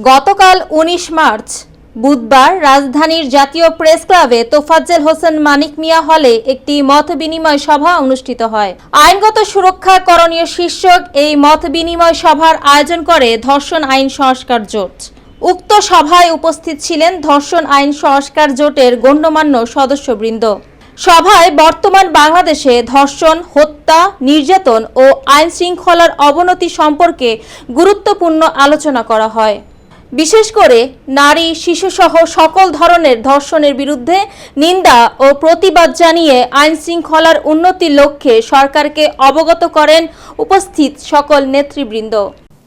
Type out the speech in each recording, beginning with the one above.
গতকাল ১৯ মার্চ বুধবার রাজধানীর জাতীয় প্রেস ক্লাবে তোফাজ্জল হোসেন মানিক মিয়া হলে একটি মত বিনিময় সভা অনুষ্ঠিত হয়। আইনগত সুরক্ষা করণীয় শীর্ষক এই মত বিনিময় সভার আয়োজন করে ধর্ষণ আইন সংস্কার জোট। উক্ত সভায় উপস্থিত ছিলেন ধর্ষণ আইন সংস্কার জোটের গণ্যমান্য সদস্যবৃন্দ। সভায় বর্তমান বাংলাদেশে ধর্ষণ, হত্যা, নির্যাতন ও আইন শৃঙ্খলার অবনতি সম্পর্কে গুরুত্বপূর্ণ আলোচনা করা হয়। বিশেষ করে নারী, শিশুসহ সকল ধরনের ধর্ষণের বিরুদ্ধে নিন্দা ও প্রতিবাদ জানিয়ে আইন শৃঙ্খলার উন্নতির লক্ষ্যে সরকারকে অবগত করেন উপস্থিত সকল নেতৃবৃন্দ।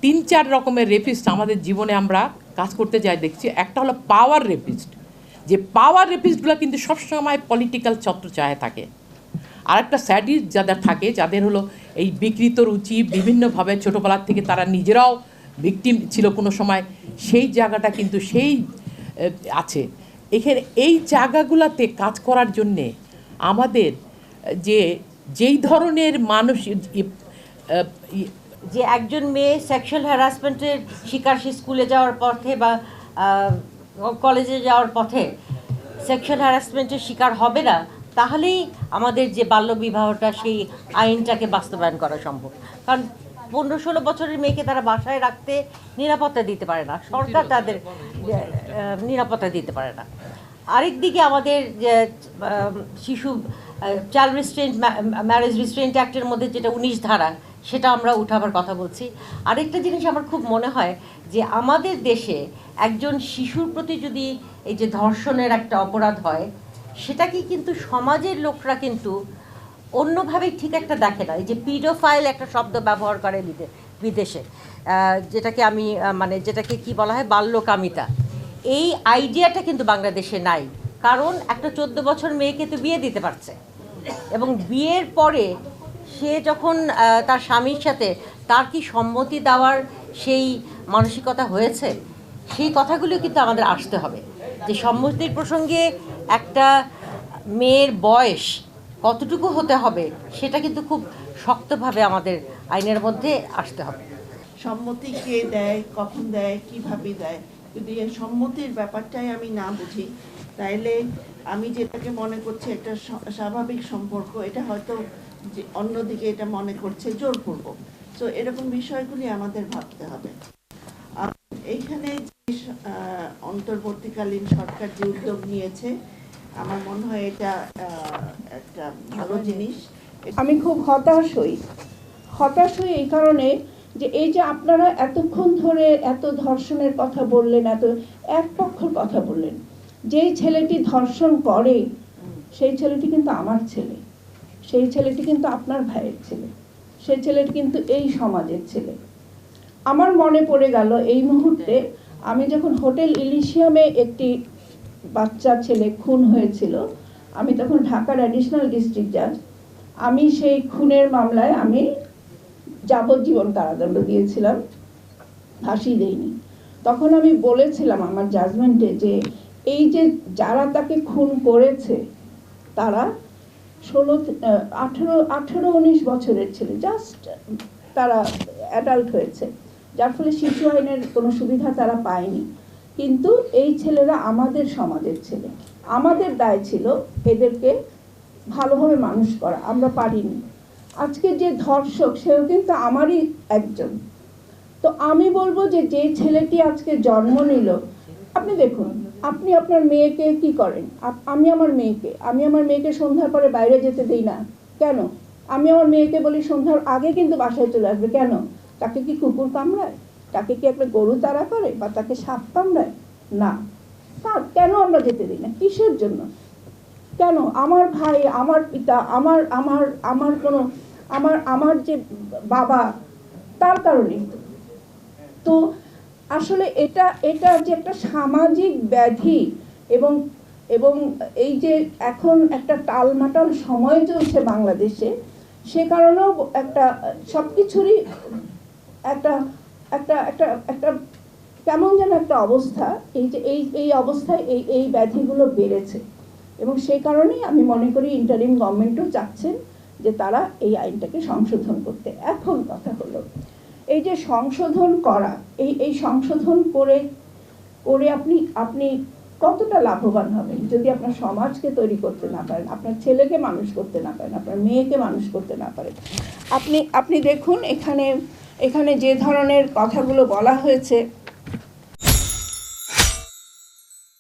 ৩-৪ রকমের রেপিস্ট আমাদের জীবনে আমরা কাজ করতে যাই দেখছি। একটা হলো পাওয়ার রেপিস্ট, যে পাওয়ার রেপিস্টগুলো কিন্তু সবসময় পলিটিক্যাল ছত্রছায়ায় থাকে। আর একটা স্যাডিস্ট যাদের থাকে, যাদের হলো এই বিকৃত রুচি, বিভিন্নভাবে ছোটোবেলার থেকে তারা নিজেরাও ভিকটিম ছিল কোনো সময়, সেই জায়গাটা কিন্তু সেই আছে। এখানে এই জায়গাগুলোতে কাজ করার জন্যে আমাদের যেই ধরনের মানুষ যে একজন মেয়ে সেক্সুয়াল হ্যারাসমেন্টের শিকার, সে স্কুলে যাওয়ার পথে বা কলেজে যাওয়ার পথে সেক্সুয়াল হ্যারাসমেন্টের শিকার হবে না, তাহলেই আমাদের যে বাল্যবিবাহটা সেই আইনটাকে বাস্তবায়ন করা সম্ভব। কারণ 15-16 বছরের মেয়েকে তারা বাসায় রাখতে নিরাপত্তা দিতে পারে না, সরকার তাদের নিরাপত্তা দিতে পারে না। আরেক দিকে আমাদের শিশু চাইল্ড রিস্ট্রেন্ট, ম্যারেজ রিস্ট্রেন্ট অ্যাক্টের মধ্যে যেটা 19 ধারা, সেটা আমরা উঠাবার কথা বলছি। আরেকটা জিনিস আমার খুব মনে হয় যে আমাদের দেশে একজন শিশুর প্রতি যদি এই যে ধর্ষণের একটা অপরাধ হয়, সেটাকে কিন্তু সমাজের লোকরা কিন্তু অন্যভাবেই ঠিক একটা দেখে না। এই যে পিডোফাইল একটা শব্দ ব্যবহার করে বিদেশে, যেটাকে আমি যেটাকে কি বলা হয়, বাল্যকামিতা, এই আইডিয়াটা কিন্তু বাংলাদেশে নাই। কারণ একটা 14 বছর মেয়েকে তো বিয়ে দিতে পারছে, এবং বিয়ের পরে সে যখন তার স্বামীর সাথে তার কি সম্মতি দেওয়ার সেই মানসিকতা হয়েছে, সেই কথাগুলো কিন্তু আমাদের আসতে হবে। যে সম্মতির প্রসঙ্গে একটা মেয়ের বয়স কতটুকু হতে হবে, সেটা কিন্তু খুব শক্তভাবে আমাদের আইনের মধ্যে আসতে হবে। সম্মতি কে দেয়, কখন দেয়, কিভাবে দেয়, যদি এই সম্মতির ব্যাপারটাই আমি না বুঝি, তাইলে আমি যেটাকে মনে করছি একটা স্বাভাবিক সম্পর্ক, এটা হয়তো যে অন্যদিকে এটা মনে করছে জোরপূর্বক। তো এরকম বিষয়গুলি আমাদের ভাবতে হবে। আর এইখানে যে অন্তর্বর্তীকালীন সরকার যে উদ্যোগ নিয়েছে, আমার মনে হয় এটা একটা ভালো জিনিস। আমি খুব হতাশ হই এই কারণে যে এই যে আপনারা এতক্ষণ ধরে এত ধর্ষণের কথা বললেন, এত এক পক্ষের কথা বললেন। যেই ছেলেটি ধর্ষণ করে সেই ছেলেটি কিন্তু আমার ছেলে, সেই ছেলেটি কিন্তু আপনার ভাইয়ের ছেলে, সেই ছেলেটি কিন্তু এই সমাজের ছেলে। আমার মনে পড়ে গেল এই মুহূর্তে, আমি যখন হোটেল ইলিশিয়ামে একটি বাচ্চা ছেলে খুন হয়েছিল, আমি তখন ঢাকার অ্যাডিশনাল ডিস্ট্রিক্ট জাজ। আমি সেই খুনের মামলায় আমি যাবজ্জীবন কারাদণ্ড দিয়েছিলাম, ফাঁসি দেইনি। তখন আমি বলেছিলাম আমার জাজমেন্টে যে এই যে যারা তাকে খুন করেছে তারা 18-19 বছরের ছেলে, জাস্ট তারা অ্যাডাল্ট হয়েছে, যার ফলে শিশু আইনের কোনো সুবিধা তারা পায়নি। কিন্তু এই ছেলেরা আমাদের সমাজের ছেলে, আমাদের দায় ছিল এদেরকে ভালোভাবে মানুষ করা, আমরা পারিনি। আজকে যে ধর্ষক সেও কিন্তু আমারই একজন। তো আমি বলবো যে যে ছেলেটি আজকে জন্ম নিল, আপনি দেখুন, আপনি আপনার মেয়েকে কি করেন? আমি আমার মেয়েকে সন্ধ্যার পরে বাইরে যেতে দিই না। কেন? আমি আমার মেয়েকে বলি সন্ধ্যার আগে কিন্তু বাসায় চলে আসবে। কেন? তাকে কি কুকুর কামড়ায়? তাকে কি একটা গরু তাড়া করে, বা তাকে সাপ কামড়ায়? না। কেন আমরা যেতে দিই না? কিসের জন্য? কেন? আমার ভাই, আমার পিতা, আমার যে বাবা, তার কারণেই তো আসলে এটা যে একটা সামাজিক ব্যাধি, এবং এই যে এখন একটা টালমাটাল সময় চলছে বাংলাদেশে, সে কারণেও একটা সবকিছুরই একটা একটা একটা একটা কেমন যেন একটা অবস্থা, এই যে এই অবস্থায় এই ব্যাধিগুলো বেড়েছে। এবং সেই কারণেই আমি মনে করি ইন্টারিম গভর্নমেন্টও চাচ্ছেন যে তারা এই আইনটাকে সংশোধন করতে। এখন কথা হলো, এই যে সংশোধন করা, এই সংশোধন করে করে আপনি কতটা লাভবান হবেন যদি আপনার সমাজকে তৈরি করতে না পারেন, আপনার ছেলেকে মানুষ করতে না পারেন, আপনার মেয়েকে মানুষ করতে না পারেন। আপনি দেখুন এখানে যে ধরনের কথাগুলো বলা হয়েছে,